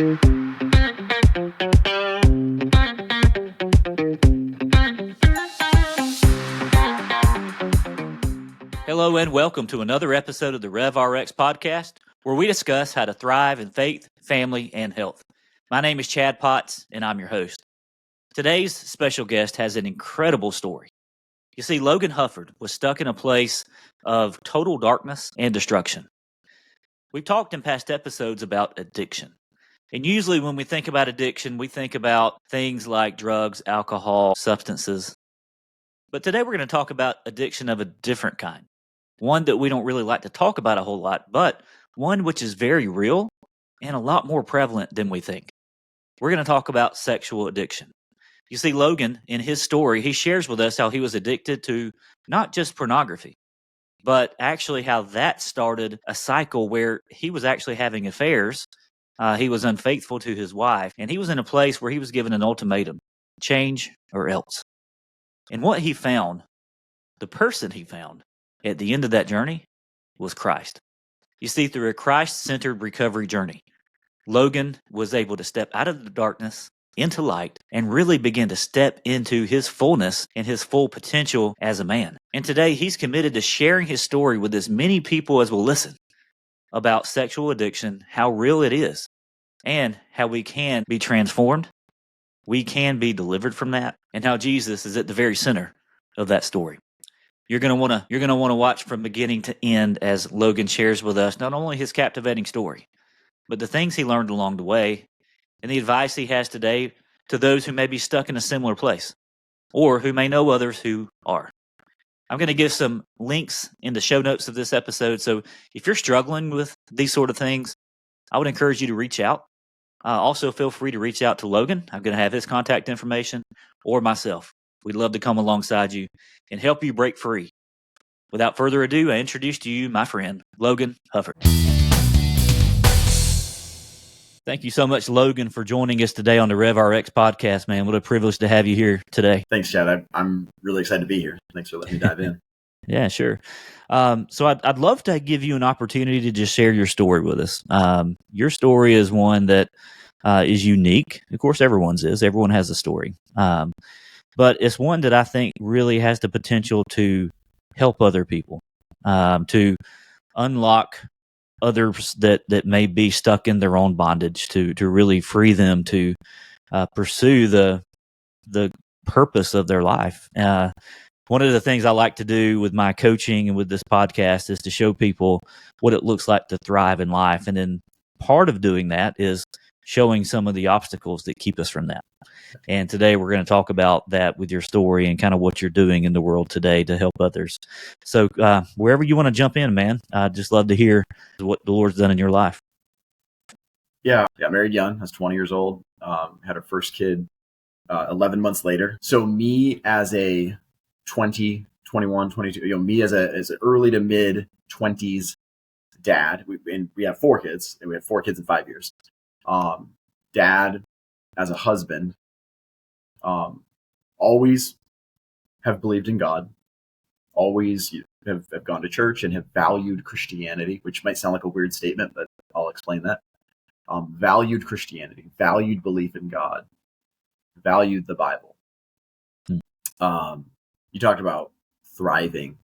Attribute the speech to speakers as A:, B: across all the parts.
A: Hello and welcome to another episode of the Rev Rx Podcast, where we discuss how to thrive in faith, family, and health. My name is Chad Potts, and I'm your host. Today's special guest has an incredible story. You see, Logan Hufford was stuck in a place of total darkness and destruction. We've talked in past episodes about addiction. And usually when we think about addiction, we think about things like drugs, alcohol, substances. But today we're going to talk about addiction of a different kind. One that we don't really like to talk about a whole lot, but one which is very real and a lot more prevalent than we think. We're going to talk about sexual addiction. You see, Logan, in his story, he shares with us how he was addicted to not just pornography, but actually how that started a cycle where he was actually having affairs. He was unfaithful to his wife, and he was in a place where he was given an ultimatum: change or else. And what he found, the person he found at the end of that journey, was Christ. You see, through a Christ-centered recovery journey, Logan was able to step out of the darkness into light and really begin to step into his fullness and his full potential as a man. And today he's committed to sharing his story with as many people as will listen about sexual addiction, how real it is, and how we can be transformed, we can be delivered from that, and how Jesus is at the very center of that story. You're going to want to watch from beginning to end as Logan shares with us not only his captivating story, but the things he learned along the way and the advice he has today to those who may be stuck in a similar place or who may know others who are. I'm going to give some links in the show notes of this episode. So if you're struggling with these sort of things, I would encourage you to reach out. Also, feel free to reach out to Logan. I'm going to have his contact information, or myself. We'd love to come alongside you and help you break free. Without further ado, I introduce to you my friend, Logan Hufford. Thank you so much, Logan, for joining us today on the Rev Rx Podcast, man. What a privilege to have you here today.
B: Thanks, Chad. I'm really excited to be here. Thanks for letting me dive in.
A: Yeah, sure. So I'd love to give you an opportunity to just share your story with us. Your story is one that is unique. Of course, everyone's is. Everyone has a story. But it's one that I think really has the potential to help other people, to unlock others that may be stuck in their own bondage, to really free them to pursue the purpose of their life. One of the things I like to do with my coaching and with this podcast is to show people what it looks like to thrive in life. And then part of doing that is showing some of the obstacles that keep us from that. And today we're going to talk about that with your story and kind of what you're doing in the world today to help others. So wherever you want to jump in, man, I'd just love to hear what the Lord's done in your life.
B: Yeah, got married young. I was 20 years old. Had our first kid 11 months later. So me as a 20, 21, 22, me as an early to mid 20s dad, we have 4 kids, and we have 4 kids in 5 years. Dad as a husband, always have believed in God, always have gone to church and have valued Christianity, which might sound like a weird statement, but I'll explain that. Valued Christianity, valued belief in God, valued the Bible. You talked about thriving.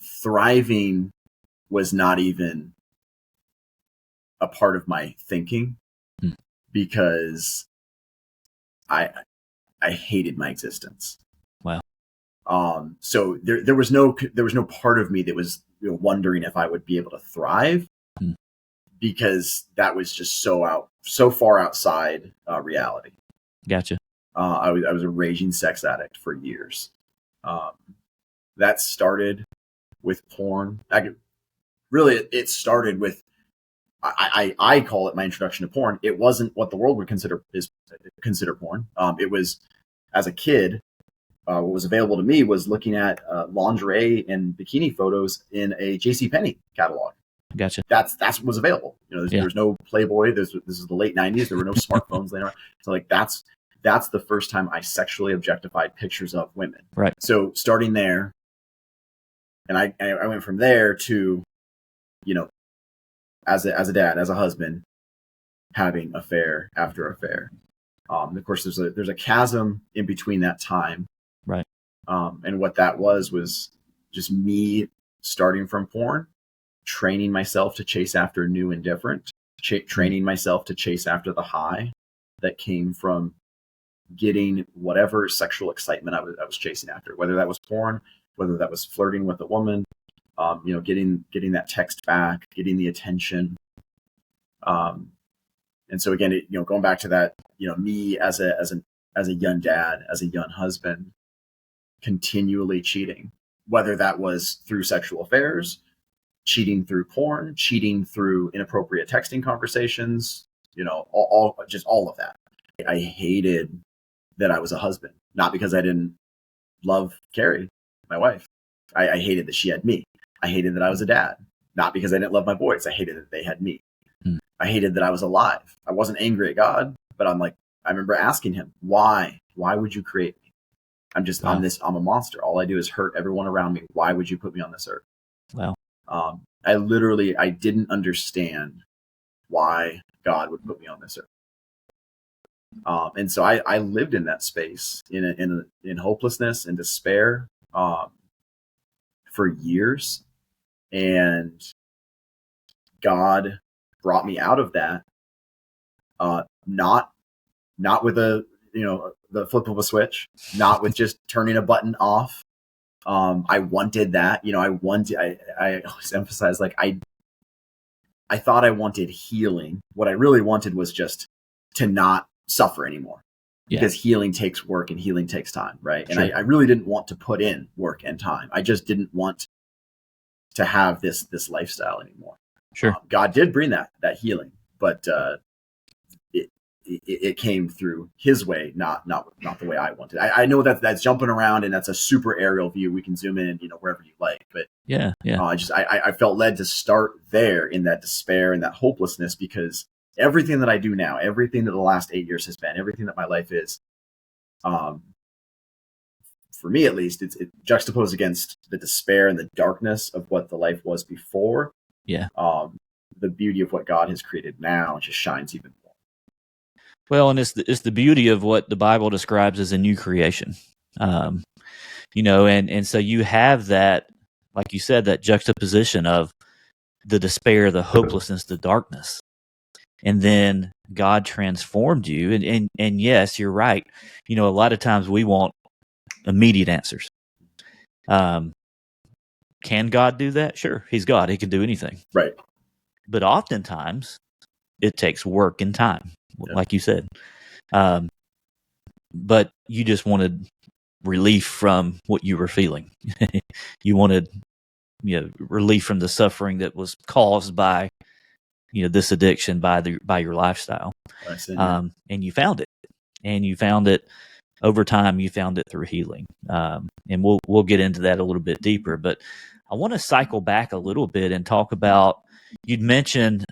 B: Thriving was not even a part of my thinking because I hated my existence.
A: Wow.
B: So there was no part of me that was wondering if I would be able to thrive because that was just so far outside reality.
A: Gotcha.
B: I was a raging sex addict for years. That started with porn. It started with, I call it my introduction to porn. It wasn't what the world would consider porn. It was, as a kid, what was available to me was looking at lingerie and bikini photos in a JCPenney catalog.
A: Gotcha.
B: That's what was available. There's no Playboy. This is the late 90s. There were no smartphones later on. So that's the first time I sexually objectified pictures of women.
A: Right.
B: So starting there, and I went from there to, as a dad, as a husband, having affair after affair. Of course, there's a chasm in between that time,
A: Right.
B: And what that was just me starting from porn, training myself to chase after new and different, training myself to chase after the high that came from getting whatever sexual excitement I was chasing after, whether that was porn, whether that was flirting with a woman, getting that text back, getting the attention. And so again, going back to that, me as a young dad, as a young husband, continually cheating, whether that was through sexual affairs, cheating through porn, cheating through inappropriate texting conversations, all of that. I hated that I was a husband, not because I didn't love Carrie, my wife. I hated that she had me. I hated that I was a dad, not because I didn't love my boys. I hated that they had me. I hated that I was alive. I wasn't angry at God, but I remember asking him, why would you create me? I'm a monster. All I do is hurt everyone around me. Why would you put me on this earth?
A: Wow.
B: I didn't understand why God would put me on this earth. And so I lived in that space in hopelessness and despair, for years, and God brought me out of that, not with the flip of a switch, not with just turning a button off. I wanted that, I always emphasize, like, I thought I wanted healing. What I really wanted was just to not suffer anymore, because healing takes work and healing takes time. Right. And I really didn't want to put in work and time. I just didn't want to have this lifestyle anymore.
A: Sure.
B: God did bring that healing, but it came through his way, not the way I wanted. I know that's jumping around, and that's a super aerial view. We can zoom in, wherever you like, but I felt led to start there in that despair and that hopelessness, because everything that I do now, everything that the last 8 years has been, everything that my life is, for me at least, it's juxtaposed against the despair and the darkness of what the life was before.
A: Yeah.
B: The beauty of what God has created now just shines even more.
A: Well, and it's the beauty of what the Bible describes as a new creation. And so you have that, like you said, that juxtaposition of the despair, the hopelessness, the darkness. And then God transformed you. And yes, you're right. A lot of times we want immediate answers. Can God do that? Sure. He's God. He can do anything.
B: Right.
A: But oftentimes it takes work and time, like you said. But you just wanted relief from what you were feeling. You wanted, relief from the suffering that was caused by, this addiction, by your lifestyle. And you found it. And you found it over time. You found it through healing. And we'll get into that a little bit deeper. But I want to cycle back a little bit and talk about, you'd mentioned,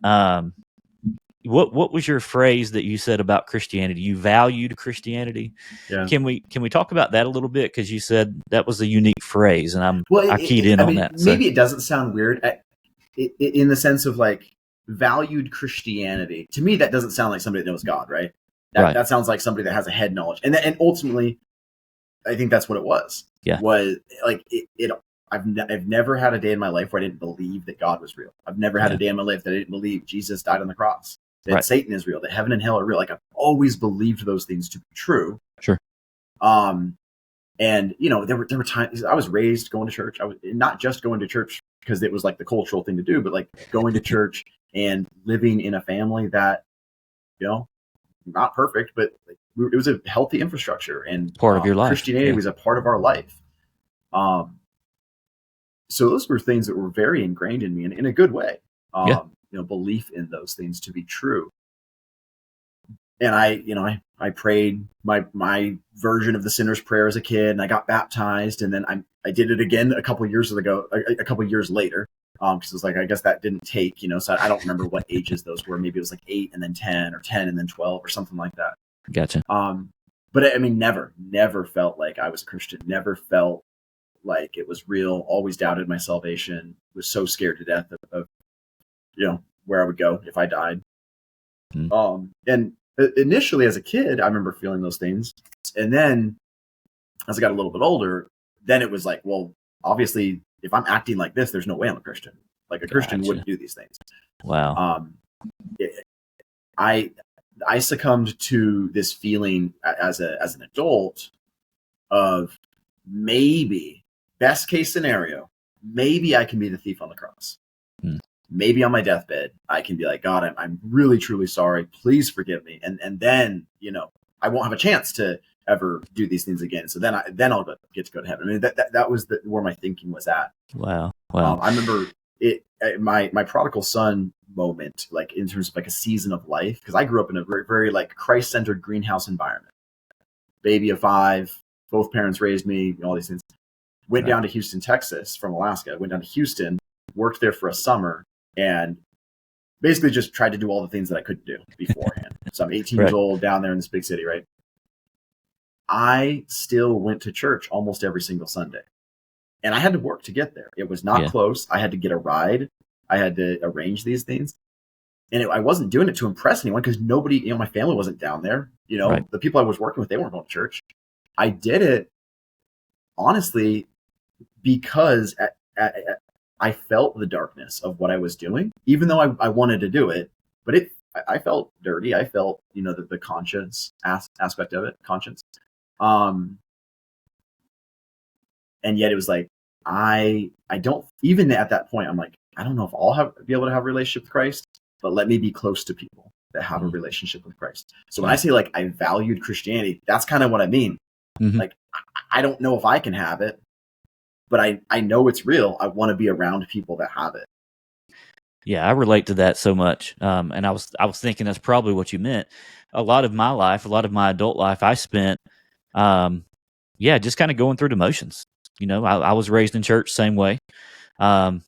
A: what was your phrase that you said about Christianity? You valued Christianity.
B: Yeah.
A: Can we talk about that a little bit? Because you said that was a unique phrase, and I keyed in on that.
B: Maybe it doesn't sound weird in the sense of, like, valued Christianity. To me, that doesn't sound like somebody that knows God, right? That sounds like somebody that has a head knowledge, and ultimately, I think that's what it was.
A: Yeah.
B: Was like it. I've never had a day in my life where I didn't believe that God was real. I've never had a day in my life that I didn't believe Jesus died on the cross, that Satan is real, that heaven and hell are real. Like, I've always believed those things to be true.
A: Sure.
B: And there were times I was raised going to church. I was not just going to church because it was like the cultural thing to do, but like going to church and living in a family that, not perfect, but it was a healthy infrastructure, and
A: part of your life.
B: Christianity was a part of our life. So those were things that were very ingrained in me in a good way. Belief in those things to be true. And I prayed my version of the sinner's prayer as a kid, and I got baptized, and then I did it again a couple of years later. Because it was like, I guess that didn't take, so I don't remember what ages those were. Maybe it was like 8 and then 10, or 10 and then 12, or something like that.
A: Gotcha.
B: But I mean, never felt like I was a Christian. Never felt like it was real. Always doubted my salvation. Was so scared to death of where I would go if I died.
A: Mm.
B: And initially as a kid, I remember feeling those things. And then as I got a little bit older, then it was like, well, obviously if I'm acting like this, there's no way I'm a Christian. Like a Christian
A: Gotcha.
B: wouldn't do these things.
A: Wow.
B: I succumbed to this feeling as an adult of maybe, best case scenario, maybe I can be the thief on the cross.
A: Mm.
B: Maybe on my deathbed, I can be like, God, I'm really, truly sorry. Please forgive me. And then, I won't have a chance to ever do these things again. So then I'll get to go to heaven. I mean, that was where my thinking was at.
A: Wow.
B: I remember my prodigal son moment, like in terms of like a season of life, because I grew up in a very, very like Christ-centered greenhouse environment. Baby of 5, both parents raised me, all these things. Went down to Houston, Texas from Alaska. Went down to Houston, worked there for a summer, and basically just tried to do all the things that I couldn't do beforehand. So I'm 18 years old down there in this big city, right? I still went to church almost every single Sunday. And I had to work to get there. It was not close. I had to get a ride. I had to arrange these things. And I wasn't doing it to impress anyone because nobody, my family wasn't down there. The people I was working with, they weren't going to church. I did it, honestly, because I felt the darkness of what I was doing, even though I wanted to do it. But I felt dirty. I felt, the conscience aspect of it, conscience. And yet it was like, I don't, even at that point, I'm like, I don't know if I'll be able to have a relationship with Christ, but let me be close to people that have a relationship with Christ. So when I say like I valued Christianity, that's kind of what I mean. Mm-hmm. Like, I don't know if I can have it, but I know it's real. I want to be around people that have it.
A: Yeah, I relate to that so much. And I was thinking that's probably what you meant. A lot of my life, a lot of my adult life, I spent, just kind of going through the motions. I was raised in church, same way. I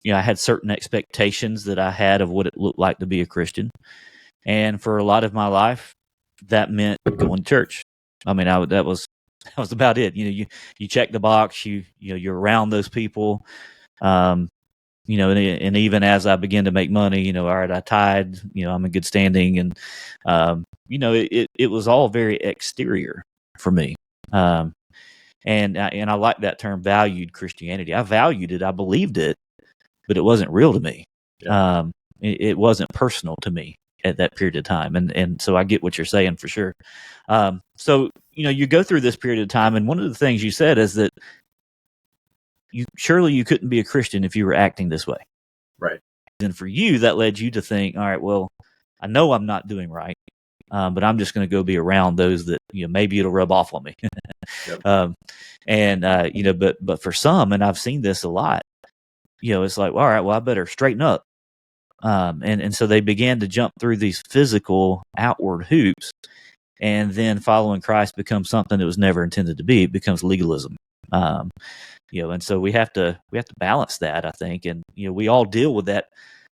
A: had certain expectations that I had of what it looked like to be a Christian. And for a lot of my life, that meant going to church. I mean, that was about it. You check the box, you're around those people. And even as I began to make money, all right, I tithe, I'm in good standing. And, it was all very exterior for me. And I like that term, valued Christianity. I valued it. I believed it, but it wasn't real to me. Yeah. It wasn't personal to me at that period of time. And so I get what you're saying for sure. So, you go through this period of time. And one of the things you said is that surely you couldn't be a Christian if you were acting this way.
B: Right. And
A: for you, that led you to think, all right, well, I know I'm not doing right. But I'm just going to go be around those that, maybe it'll rub off on me. Yep. But for some, and I've seen this a lot, it's like, all right, well, I better straighten up. And so they began to jump through these physical outward hoops, and then following Christ becomes something that was never intended to be. It becomes legalism. And so we have to balance that, I think. And, we all deal with that.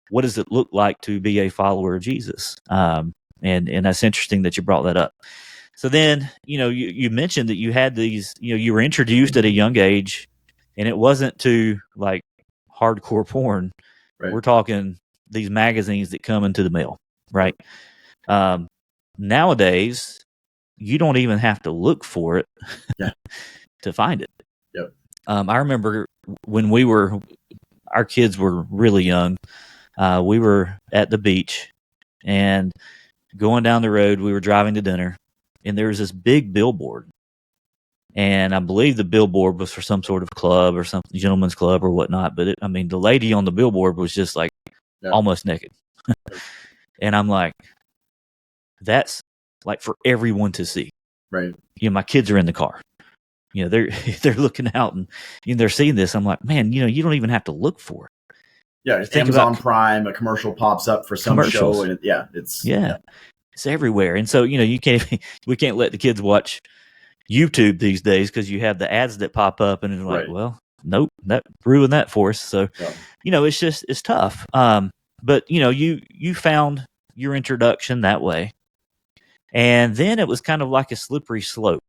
A: What does it look like to be a follower of Jesus? And that's interesting that you brought that up. So then, you mentioned that you had these, you were introduced at a young age, and it wasn't to like hardcore porn. Right. We're talking these magazines that come into the mail, right? Nowadays, you don't even have to look for it to find it.
B: Yep.
A: I remember when our kids were really young, we were at the beach and going down the road, we were driving to dinner, and there was this big billboard. And I believe the billboard was for some sort of club or something, gentleman's club or whatnot. But the lady on the billboard was just like almost naked. And I'm like, that's like for everyone to see.
B: Right.
A: My kids are in the car. They're looking out and they're seeing this. I'm like, man, you don't even have to look for it.
B: Yeah, it's Amazon Prime, a commercial pops up for some show, and
A: it's everywhere. And so we can't let the kids watch YouTube these days because you have the ads that pop up, and it's like, well, nope, that ruined that for us. So it's tough. But you found your introduction that way, and then it was kind of like a slippery slope.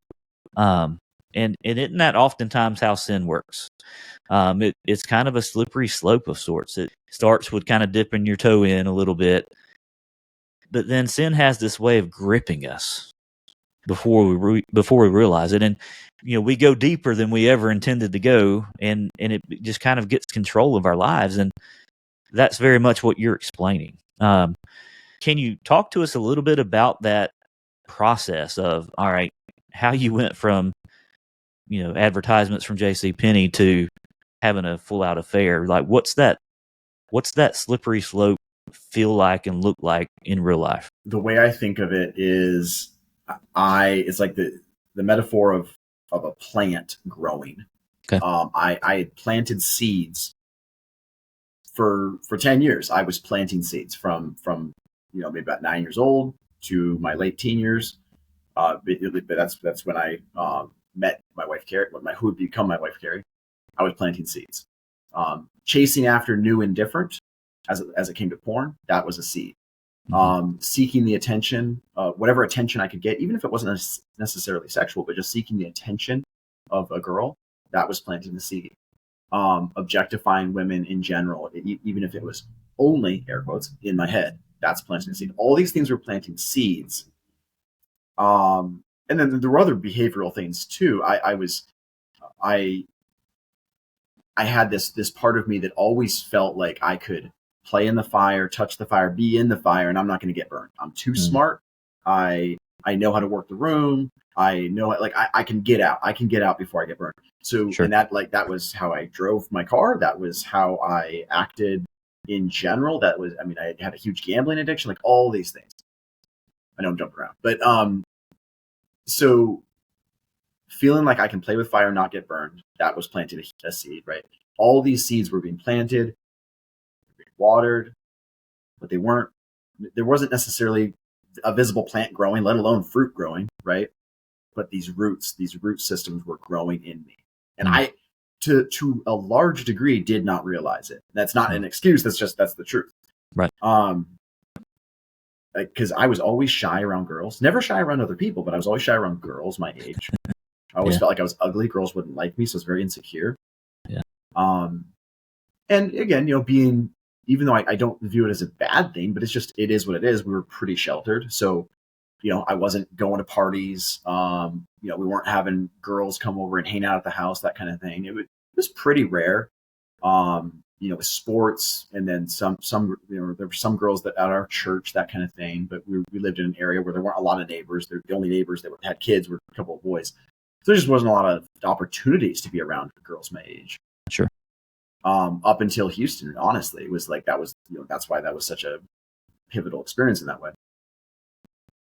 A: And isn't that oftentimes how sin works? It's kind of a slippery slope of sorts. It starts with kind of dipping your toe in a little bit, but then sin has this way of gripping us before we realize it, and we go deeper than we ever intended to go, and it just kind of gets control of our lives, and that's very much what you're explaining. Can you talk to us a little bit about that process of, all right, how you went from advertisements from J.C. Penney to having a full out affair? Like, what's that slippery slope feel like and look like in real life?
B: The way I think of it is, it's like the metaphor of a plant growing.
A: Okay.
B: I had planted seeds for 10 years. I was planting seeds from maybe about 9 years old to my late teen years. But that's when I met my wife Carrie, who would become my wife Carrie. I was planting seeds, chasing after new and different. As it came to porn, that was a seed. Seeking the attention, whatever attention I could get, even if it wasn't necessarily sexual, but just seeking the attention of a girl, that was planting the seed. Objectifying women in general, even if it was only, air quotes, in my head, that's planting the seed. All these things were planting seeds. And then there were other behavioral things too. I had this part of me that always felt like I could play in the fire, touch the fire, be in the fire, and I'm not going to get burned. I'm too smart. I know how to work the room. I know, I can get out. I can get out before I get burned. So, sure. And that was how I drove my car. That was how I acted in general. I had a huge gambling addiction, like all these things. I know I'm jumping around, but so feeling like I can play with fire, not get burned, that was planting a seed, right? All these seeds were being planted, being watered, but there wasn't necessarily a visible plant growing, let alone fruit growing, right? But these root systems were growing in me. And I, to a large degree, did not realize it. That's not an excuse. That's the truth.
A: Right.
B: Because I was always shy around girls, never shy around other people, but I was always shy around girls my age. I always felt like I was ugly. Girls wouldn't like me, so I was very insecure. Yeah. And again, even though I don't view it as a bad thing, but it is what it is. We were pretty sheltered. So, I wasn't going to parties. We weren't having girls come over and hang out at the house, that kind of thing. It was pretty rare. With sports, and then some there were some girls that at our church, that kind of thing. But we lived in an area where there weren't a lot of neighbors. The only neighbors that had kids were a couple of boys. So there just wasn't a lot of opportunities to be around girls my age.
A: Sure.
B: Up until Houston, honestly, it was like that's why that was such a pivotal experience in that way.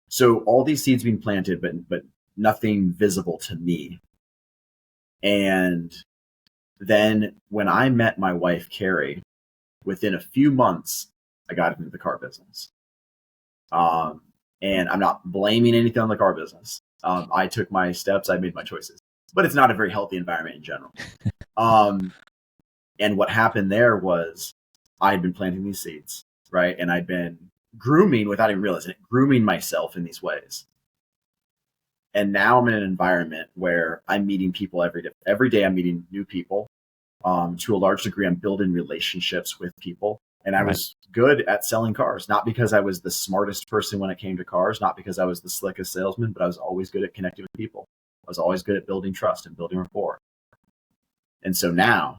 B: So all these seeds being planted, but nothing visible to me. And then when I met my wife, Carrie, within a few months, I got into the car business. And I'm not blaming anything on the car business. I took my steps. I made my choices. But it's not a very healthy environment in general. And what happened there was I had been planting these seeds, right? And I'd been grooming, without even realizing it, grooming myself in these ways. And now I'm in an environment where I'm meeting people every day. Every day I'm meeting new people. To a large degree, I'm building relationships with people. And I was good at selling cars, not because I was the smartest person when it came to cars, not because I was the slickest salesman, but I was always good at connecting with people. I was always good at building trust and building rapport. And so now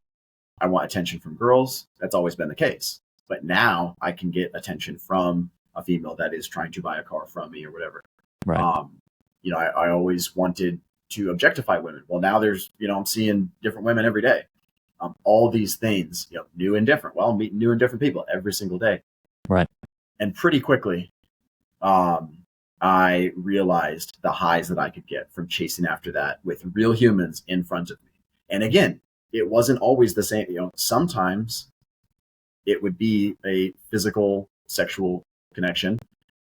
B: I want attention from girls. That's always been the case. But now I can get attention from a female that is trying to buy a car from me or whatever. Right. I always wanted to objectify women. Well, now there's, I'm seeing different women every day. All these things, new and different. Well, I'm meeting new and different people every single day.
A: Right.
B: And pretty quickly, I realized the highs that I could get from chasing after that with real humans in front of me. And again, it wasn't always the same. Sometimes it would be a physical, sexual connection.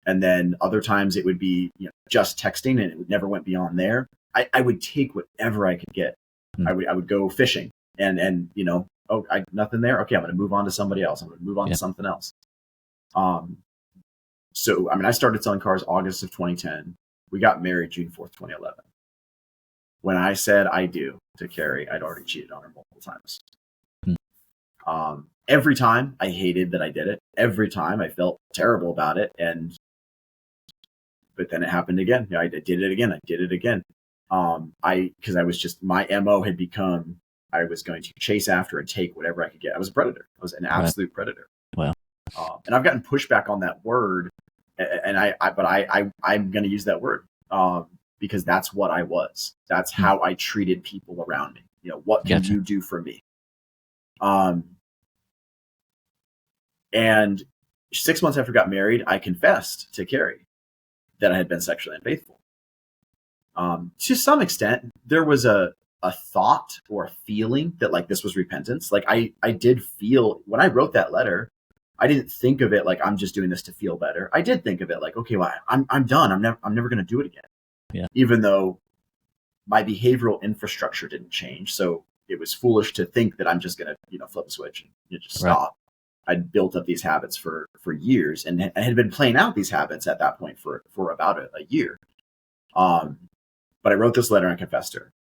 B: And then other times it would be just texting, and it never went beyond there. I would take whatever I could get. I would go fishing and nothing there. Okay, I'm going to move on to somebody else. I'm going to move on to something else. So, I started selling cars August of 2010. We got married June 4th, 2011. when I said I do to Carrie, I'd already cheated on her multiple times. Every time I hated that I did it. Every time I felt terrible about it. But then it happened again. I did it again. Because I was just, my MO had become, I was going to chase after and take whatever I could get. I was a predator. I was an absolute predator.
A: Wow.
B: And I've gotten pushback on that word, and I'm going to use that word because that's what I was. That's how I treated people around me. What can you do for me? And 6 months after I got married, I confessed to Carrie that I had been sexually unfaithful. To some extent, there was a thought or a feeling that like this was repentance. Like I did feel when I wrote that letter, I didn't think of it like I'm just doing this to feel better. I did think of it like, okay, well, I'm done. I'm never going to do it again.
A: Yeah.
B: Even though my behavioral infrastructure didn't change, so it was foolish to think that I'm just going to flip a switch and just stop. I'd built up these habits for years, and I had been playing out these habits at that point for about a year. But I wrote this letter and confessed her.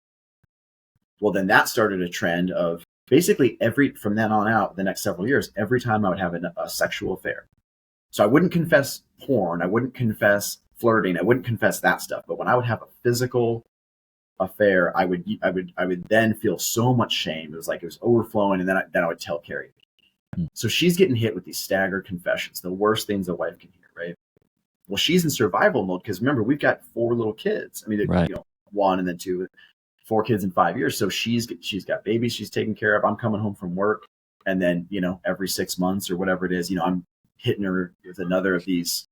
B: Well, then that started a trend of basically from then on out, the next several years, every time I would have a sexual affair. So I wouldn't confess porn. I wouldn't confess flirting. I wouldn't confess that stuff. But when I would have a physical affair, I would then feel so much shame. It was like it was overflowing. And then I would tell Carrie. So she's getting hit with these staggered confessions, the worst things a wife can hear, right? Well, she's in survival mode because remember, we've got 4 little kids. I mean, 1 and then 2, 4 kids in 5 years. So she's got babies she's taking care of. I'm coming home from work, and then every 6 months or whatever it is, I'm hitting her with another of these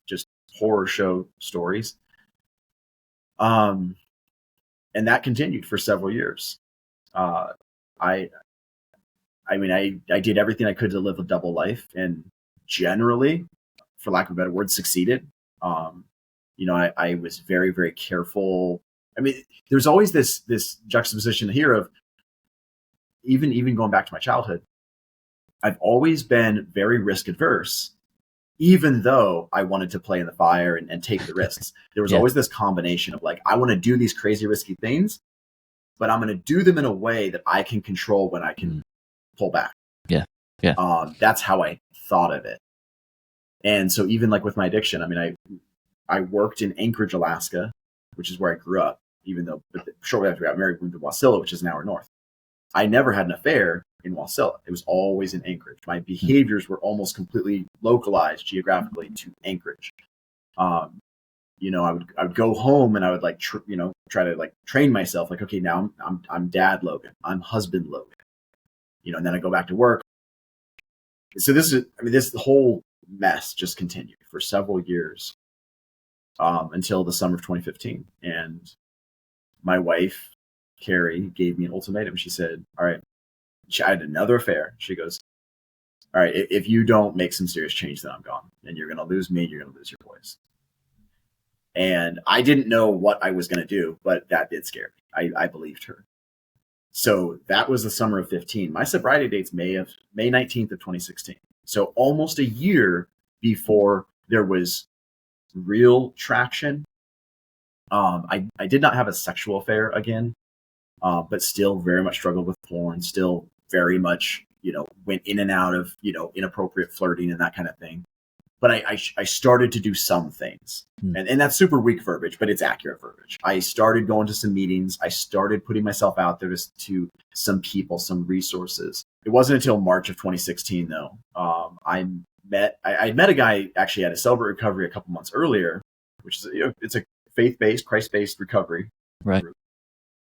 B: just horror show stories. And that continued for several years. I did everything I could to live a double life, and generally, for lack of a better word, succeeded. I was very, very careful. I mean, there's always this juxtaposition here of even going back to my childhood. I've always been very risk adverse, even though I wanted to play in the fire and take the risks. There was always this combination of like, I want to do these crazy risky things, but I'm going to do them in a way that I can control when I can pull back. That's how I thought of it. And so even like with my addiction, I mean, I worked in Anchorage, Alaska, which is where I grew up, even though shortly after I got married, we moved to Wasilla, which is an hour north. I never had an affair in Wasilla. It was always in Anchorage. My behaviors were almost completely localized geographically to Anchorage. I would go home and I would like, try to like train myself. Like, okay, now I'm dad Logan. I'm husband Logan. And then I go back to work. So this whole mess just continued for several years until the summer of 2015. And my wife, Carrie, gave me an ultimatum. She said, all right, I had another affair. She goes, all right, if you don't make some serious change, then I'm gone. And you're going to lose me. You're going to lose your boys. And I didn't know what I was going to do, but that did scare me. I believed her. So that was the summer of 15. My sobriety date's May 19th of 2016. So almost a year before there was real traction. I did not have a sexual affair again, but still very much struggled with porn, still very much, went in and out of, inappropriate flirting and that kind of thing. But I started to do some things. And that's super weak verbiage, but it's accurate verbiage. I started going to some meetings. I started putting myself out there to some people, some resources. It wasn't until March of 2016, though. I met a guy actually at a Celebrate Recovery a couple months earlier, which is, it's a faith-based, Christ-based recovery group.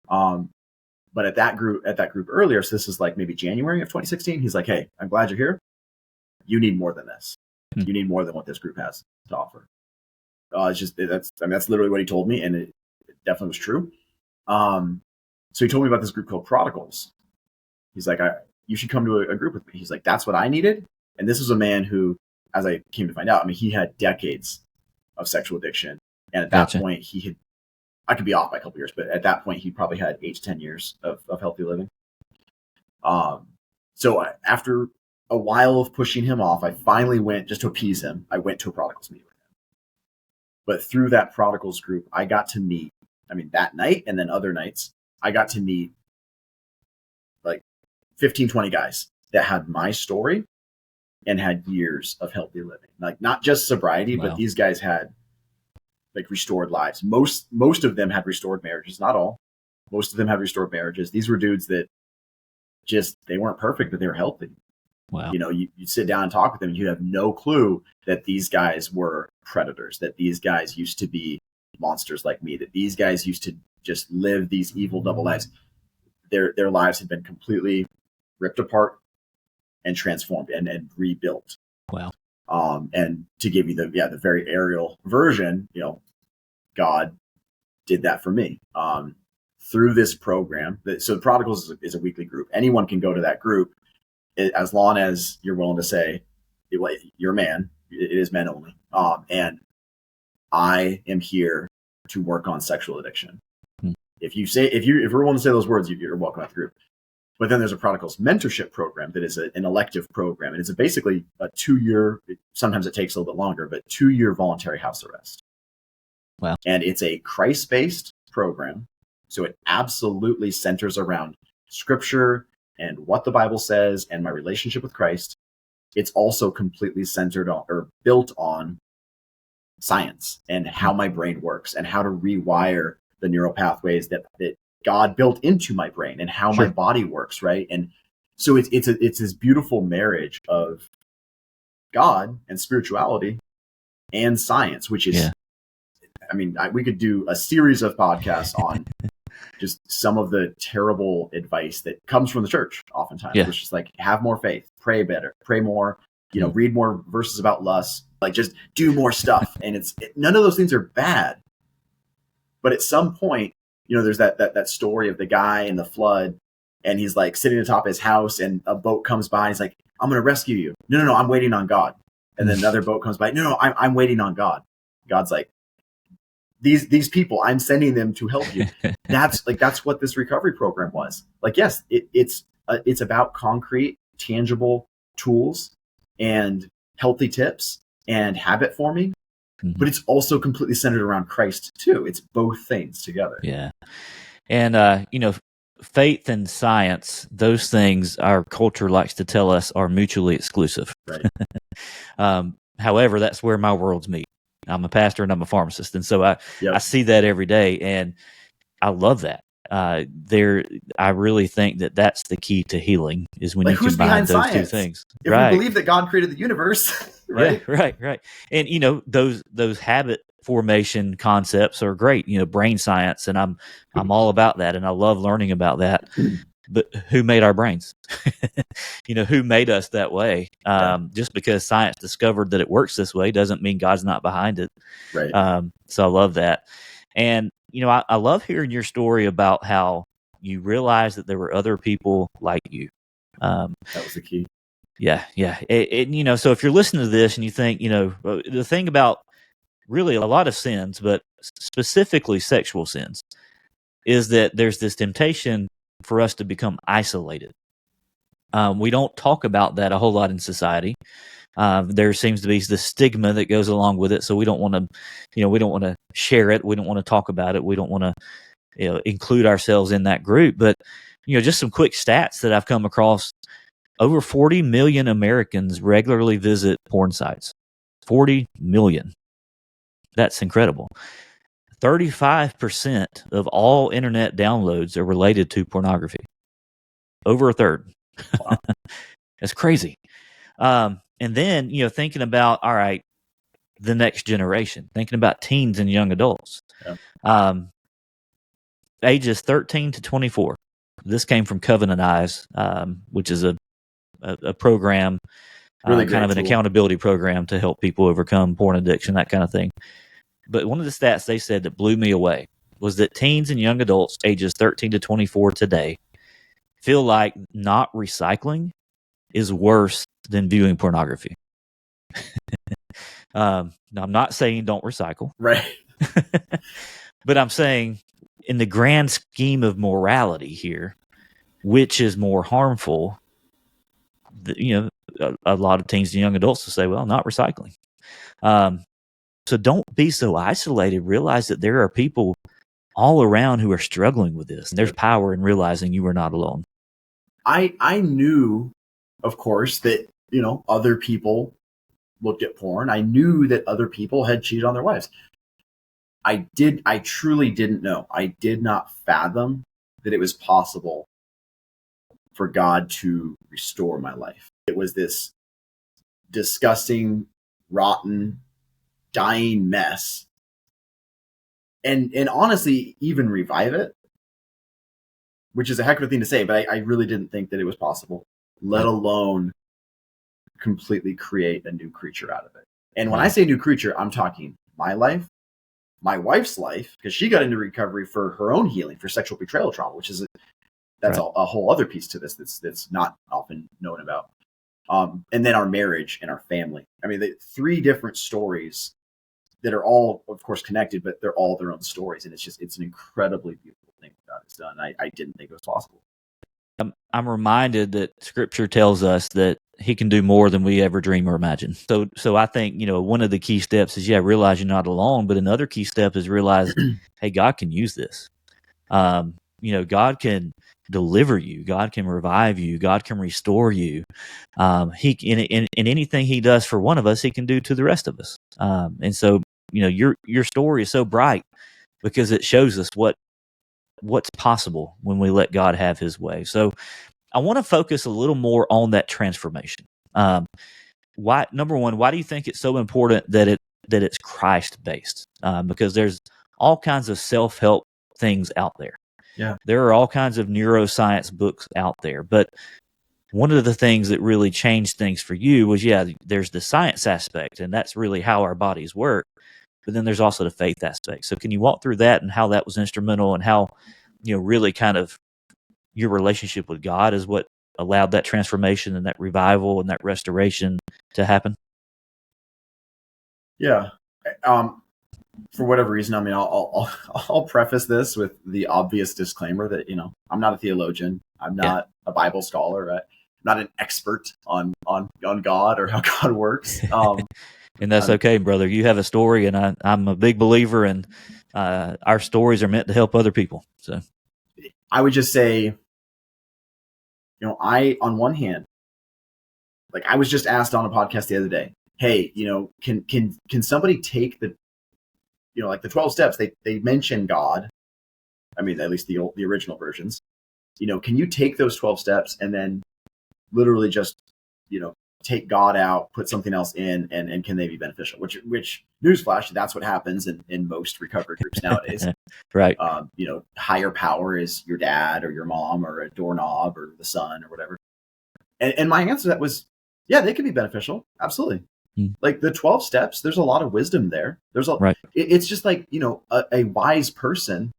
B: But at that group earlier, so this is like maybe January of 2016, he's like, hey, I'm glad you're here. You need more than this. You need more than what this group has to offer. That's literally what he told me, and it definitely was true. So he told me about this group called Prodigals. He's like, you should come to a group with me. He's like, that's what I needed. And this was a man who, as I came to find out, I mean, he had decades of sexual addiction. And at that point, I could be off by a couple years, but at that point, he probably had 8 to 10 years of healthy living. So after a while of pushing him off, I finally went, just to appease him, I went to a Prodigals meeting with him. But through that Prodigals group, I got to meet I mean, that night and then other nights, I got to meet like 15, 20 guys that had my story and had years of healthy living. Like not just sobriety, but these guys had like restored lives. Most of them had restored marriages, not all. Most of them had restored marriages. These were dudes that just, they weren't perfect, but they were healthy.
A: Wow.
B: You know, you sit down and talk with them, and you have no clue that these guys were predators, that these guys used to be monsters like me, that these guys used to just live these evil double lives. Their lives had been completely ripped apart and transformed and rebuilt.
A: Wow.
B: And to give you the very aerial version, you know, God did that for me. Through this program. So the Prodigals is a weekly group. Anyone can go to that group as long as you're willing to say you're a man. It is men only. And I am here to work on sexual addiction. If you're willing to say those words, you're welcome at the group. But then there's a Prodigals mentorship program that is an elective program. And it's basically a 2-year, sometimes it takes a little bit longer, but 2-year voluntary house arrest.
A: Wow.
B: And it's a Christ-based program. So it absolutely centers around scripture and what the Bible says and my relationship with Christ. It's also completely centered on or built on science and how my brain works and how to rewire the neural pathways that God built into my brain and how my body works, right? And so it's this beautiful marriage of God and spirituality and science, which is, I mean, we could do a series of podcasts on just some of the terrible advice that comes from the church oftentimes. It's just like, have more faith, pray better, pray more, you know, read more verses about lust, like just do more stuff. And none of those things are bad. But at some point, you know, there's that story of the guy in the flood, and he's like sitting atop his house and a boat comes by and he's like, I'm going to rescue you. No, I'm waiting on God. And then another boat comes by. No, I'm waiting on God. God's like, these people, I'm sending them to help you. That's what this recovery program was. Like, yes, it's about concrete, tangible tools and healthy tips and habit forming, but it's also completely centered around Christ too. It's both things together.
A: Yeah. And, you know, faith and science, those things our culture likes to tell us are mutually exclusive.
B: Right.
A: However, that's where my worlds meet. I'm a pastor and I'm a pharmacist. And so I see that every day, and I love that. I really think that that's the key to healing is when you combine those two things.
B: If we believe that God created the universe, right?
A: Yeah, right. And, you know, those habit formation concepts are great, you know, brain science, and I'm all about that, and I love learning about that. But who made our brains? You know, who made us that way? Just because science discovered that it works this way doesn't mean God's not behind it.
B: Right.
A: So I love that. And, you know, I love hearing your story about how you realized that there were other people like you.
B: That was the key.
A: Yeah. You know, so if you're listening to this and you think, you know, the thing about really a lot of sins, but specifically sexual sins, is that there's this temptation for us to become isolated. We don't talk about that a whole lot in society. There seems to be the stigma that goes along with it, so we don't want to, you know, we don't want to share it. We don't want to talk about it. We don't want to, you know, include ourselves in that group. But, you know, just some quick stats that I've come across: over 40 million Americans regularly visit porn sites. 40 million. That's incredible. 35% of all internet downloads are related to pornography. Over a third.
B: Wow.
A: That's crazy. And then, you know, thinking about, all right, the next generation, thinking about teens and young adults, ages 13 to 24. This came from Covenant Eyes, which is a program,
B: really
A: kind of an accountability program to help people overcome porn addiction, that kind of thing. But one of the stats they said that blew me away was that teens and young adults ages 13 to 24 today feel like not recycling is worse than viewing pornography. Now, I'm not saying don't recycle.
B: Right.
A: But I'm saying in the grand scheme of morality here, which is more harmful, you know, a lot of teens and young adults will say, well, not recycling. So don't be so isolated. Realize that there are people all around who are struggling with this. And there's power in realizing you are not alone.
B: I knew, of course, that, other people looked at porn. I knew that other people had cheated on their wives. I truly didn't know. I did not fathom that it was possible for God to restore my life. It was this disgusting, rotten, dying mess. And honestly, even revive it, which is a heck of a thing to say, but I really didn't think that it was possible, let alone completely create a new creature out of it. And when I say new creature, I'm talking my life, my wife's life, because she got into recovery for her own healing, for sexual betrayal trauma, which is that's a whole other piece to this that's not often known about. And then our marriage and our family. I mean, the 3 different stories that are all, of course, connected, but they're all their own stories. And it's an incredibly beautiful thing that God has done. I didn't think it was possible.
A: I'm reminded that Scripture tells us that He can do more than we ever dream or imagine. So I think, one of the key steps is, realize you're not alone. But another key step is realize, hey, God can use this. God can deliver you. God can revive you. God can restore you. He in anything He does for one of us, He can do to the rest of us. And so, your story is so bright because it shows us what's possible when we let God have His way. So I want to focus a little more on that transformation. Number one, why do you think it's so important that it's Christ based? Because there's all kinds of self-help things out there.
B: Yeah.
A: There are all kinds of neuroscience books out there, but one of the things that really changed things for you was, there's the science aspect, and that's really how our bodies work. But then there's also the faith aspect. So can you walk through that and how that was instrumental, and how, really kind of your relationship with God is what allowed that transformation and that revival and that restoration to happen?
B: Yeah. For whatever reason, I mean, I'll preface this with the obvious disclaimer that, I'm not a theologian. I'm not a Bible scholar. I'm not an expert on God or how God works.
A: And that's okay, brother. You have a story, and I'm a big believer, and our stories are meant to help other people. So
B: I would just say, on one hand, like I was just asked on a podcast the other day, hey, can somebody take the, like the 12 steps, they mention God. I mean, at least the original versions, can you take those 12 steps and then literally just, take God out, put something else in, and can they be beneficial? Which newsflash, that's what happens in most recovery groups nowadays.
A: Right.
B: Higher power is your dad or your mom or a doorknob or the sun or whatever. And my answer to that was, yeah, they can be beneficial. Absolutely. Like the 12 steps, there's a lot of wisdom there. It's just like, a wise person,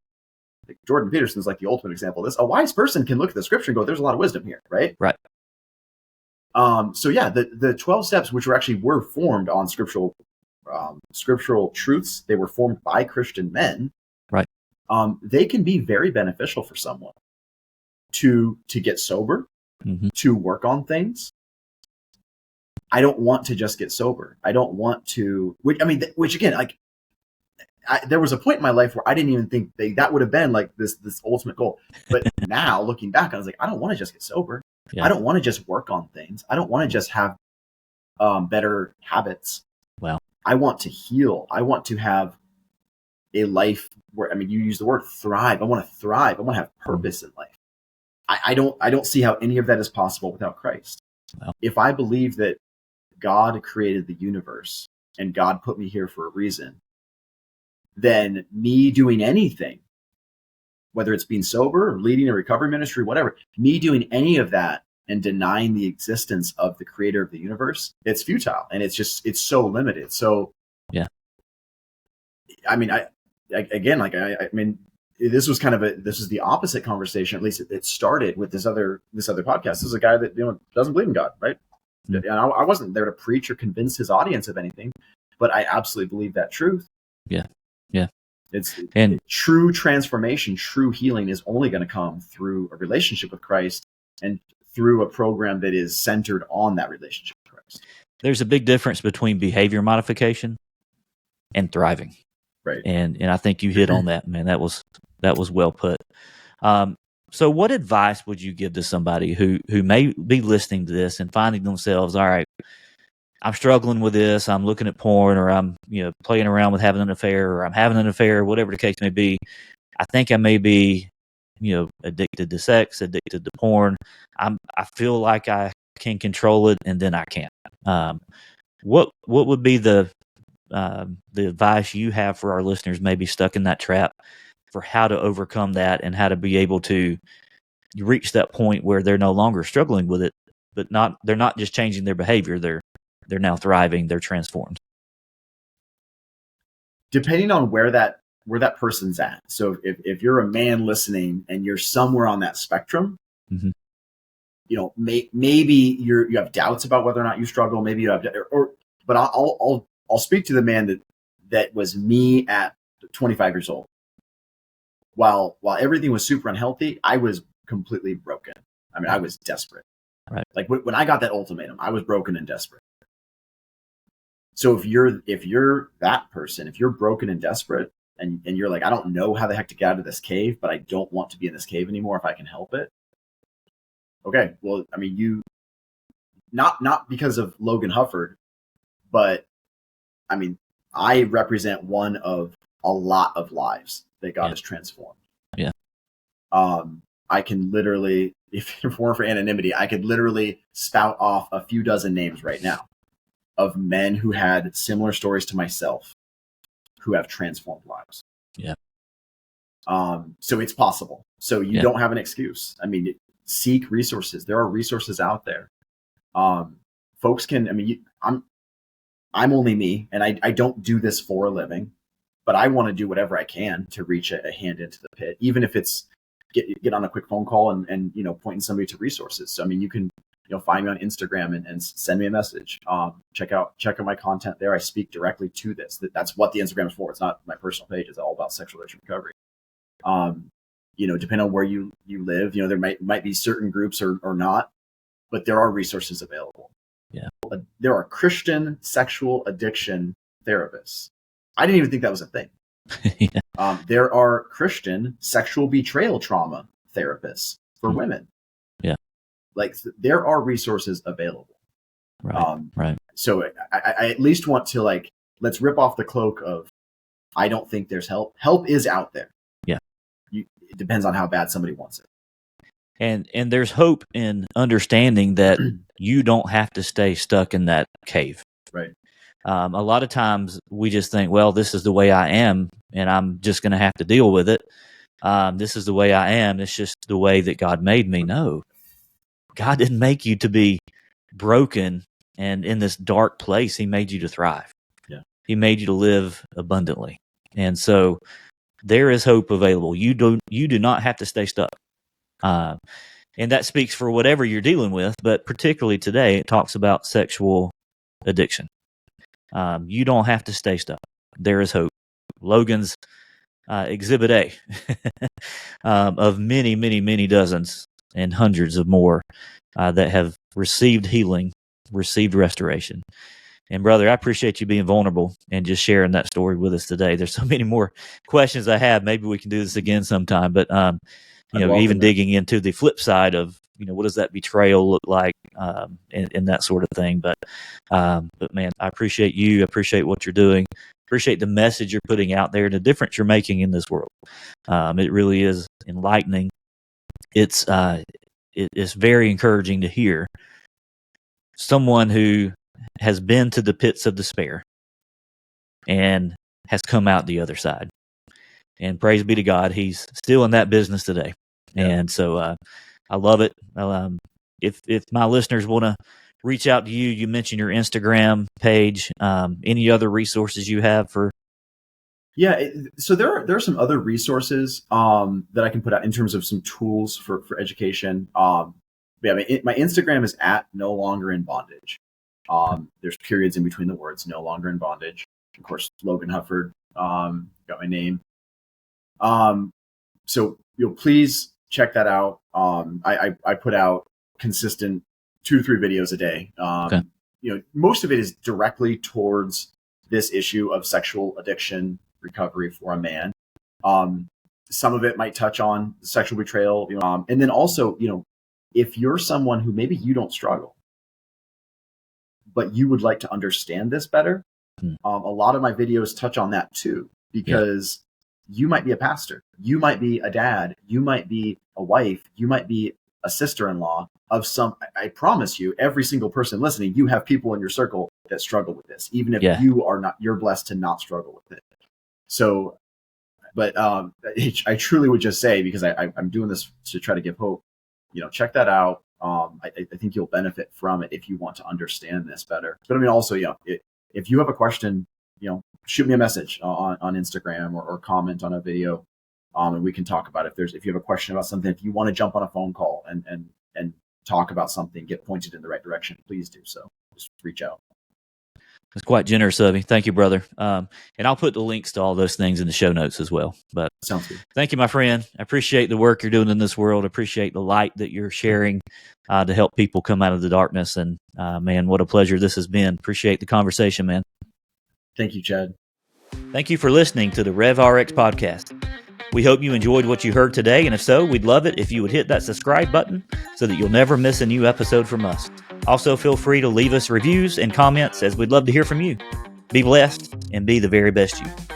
B: like Jordan Peterson's like the ultimate example of this. A wise person can look at the Scripture and go, there's a lot of wisdom here. Right.
A: Right.
B: So yeah, the 12 steps, which were formed on scriptural truths, they were formed by Christian men.
A: Right.
B: They can be very beneficial for someone to get sober, to work on things. I don't want to just get sober. I don't want to, which again, like there was a point in my life where I didn't even think that would have been like this ultimate goal. But now looking back, I was like, I don't want to just get sober. Yeah. I don't want to just work on things. I don't want to just have better habits.
A: Wow.
B: I want to heal. I want to have a life where, you use the word thrive. I want to thrive. I want to have purpose in life. I don't see how any of that is possible without Christ.
A: Wow.
B: If I believe that God created the universe and God put me here for a reason, then me doing anything, whether it's being sober or leading a recovery ministry, whatever, me doing any of that and denying the existence of the creator of the universe, it's futile. And it's so limited. So,
A: yeah.
B: This was this is the opposite conversation. At least it started with this other podcast. This is a guy that, doesn't believe in God. Right. And I wasn't there to preach or convince his audience of anything, but I absolutely believe that truth.
A: Yeah. Yeah.
B: And true transformation, true healing is only going to come through a relationship with Christ and through a program that is centered on that relationship with Christ.
A: There's a big difference between behavior modification and thriving.
B: Right.
A: And I think you hit on that, man. That was That was well put. So what advice would you give to somebody who may be listening to this and finding themselves, all right, I'm struggling with this, I'm looking at porn, or I'm playing around with having an affair, or I'm having an affair, whatever the case may be. I think I may be addicted to sex, addicted to porn. I feel like I can control it, and then I can't. What would be the advice you have for our listeners maybe stuck in that trap, for how to overcome that and how to be able to reach that point where they're no longer struggling with it, but they're not just changing their behavior, they're now thriving, they're transformed?
B: Depending on where that person's at. So if you're a man listening and you're somewhere on that spectrum,
A: mm-hmm.
B: Maybe you have doubts about whether or not you struggle. Maybe you have, but I'll speak to the man that was me at 25 years old. While everything was super unhealthy, I was completely broken. I mean, I was desperate.
A: Right.
B: Like when I got that ultimatum, I was broken and desperate. So if you're that person, if you're broken and desperate, and you're like, I don't know how the heck to get out of this cave, but I don't want to be in this cave anymore if I can help it. Okay, well, I mean, you not because of Logan Hufford, but I mean, I represent one of a lot of lives that God has transformed.
A: Yeah.
B: I can literally, if it weren't for anonymity, I could literally spout off a few dozen names right now of men who had similar stories to myself who have transformed lives.
A: Yeah.
B: So it's possible. So you don't have an excuse. I mean, seek resources. There are resources out there. Folks can, I mean, I'm only me, and I don't do this for a living, but I want to do whatever I can to reach a hand into the pit, even if it's get on a quick phone call and pointing somebody to resources. So, I mean, you can, find me on Instagram and send me a message. Check out my content there. I speak directly to this. That's what the Instagram is for. It's not my personal page. It's all about sexual addiction recovery. Depending on where you live, there might be certain groups or not, but there are resources available.
A: Yeah.
B: There are Christian sexual addiction therapists. I didn't even think that was a thing.
A: Yeah.
B: There are Christian sexual betrayal trauma therapists for women.
A: Yeah.
B: Like there are resources available.
A: Right. Right.
B: So I at least want to let's rip off the cloak of, I don't think there's help. Help is out there.
A: Yeah.
B: It depends on how bad somebody wants it.
A: And there's hope in understanding that you don't have to stay stuck in that cave.
B: Right.
A: A lot of times we just think, well, this is the way I am, and I'm just going to have to deal with it. This is the way I am. It's just the way that God made me. No, God didn't make you to be broken and in this dark place. He made you to thrive.
B: Yeah.
A: He made you to live abundantly. And so there is hope available. You do not have to stay stuck. And that speaks for whatever you're dealing with, but particularly today, it talks about sexual addiction. You don't have to stay stuck. There is hope. Logan's Exhibit A of many, many, many dozens and hundreds of more that have received healing, received restoration. And brother, I appreciate you being vulnerable and just sharing that story with us today. There's so many more questions I have. Maybe we can do this again sometime, but even digging into the flip side of, what does that betrayal look like, and that sort of thing. But man, I appreciate you. I appreciate what you're doing. Appreciate the message you're putting out there and the difference you're making in this world. It really is enlightening. It's very encouraging to hear someone who has been to the pits of despair and has come out the other side. And praise be to God, he's still in that business today. Yeah. And so I love it. If my listeners want to reach out to you, you mentioned your Instagram page. Any other resources you have for?
B: Yeah, so there are some other resources that I can put out in terms of some tools for education. My Instagram is at no longer in bondage. There's periods in between the words, no longer in bondage. Of course, Logan Hufford, got my name. So please check that out. I put out consistent 2 to 3 videos a day.
A: Okay.
B: Most of it is directly towards this issue of sexual addiction recovery for a man. some of it might touch on sexual betrayal, and then also, if you're someone who maybe you don't struggle, but you would like to understand this better, a lot of my videos touch on that too, because you might be a pastor, you might be a dad, you might be a wife, you might be a sister-in-law of some. I promise you, every single person listening, you have people in your circle that struggle with this, even if you are not. You're blessed to not struggle with it. So, but I truly would just say, because I'm doing this to try to give hope. Check that out. I think you'll benefit from it if you want to understand this better. But I mean, also, if you have a question, shoot me a message on Instagram or comment on a video, and we can talk about it. If you have a question about something, if you want to jump on a phone call and talk about something, get pointed in the right direction, please do so. Just reach out.
A: That's quite generous of you. Thank you, brother. And I'll put the links to all those things in the show notes as well. But
B: sounds good.
A: Thank you, my friend. I appreciate the work you're doing in this world. I appreciate the light that you're sharing to help people come out of the darkness. And man, what a pleasure this has been. Appreciate the conversation, man.
B: Thank you, Chad.
A: Thank you for listening to the Rev Rx Podcast. We hope you enjoyed what you heard today, and if so, we'd love it if you would hit that subscribe button so that you'll never miss a new episode from us. Also, feel free to leave us reviews and comments, as we'd love to hear from you. Be blessed and be the very best you.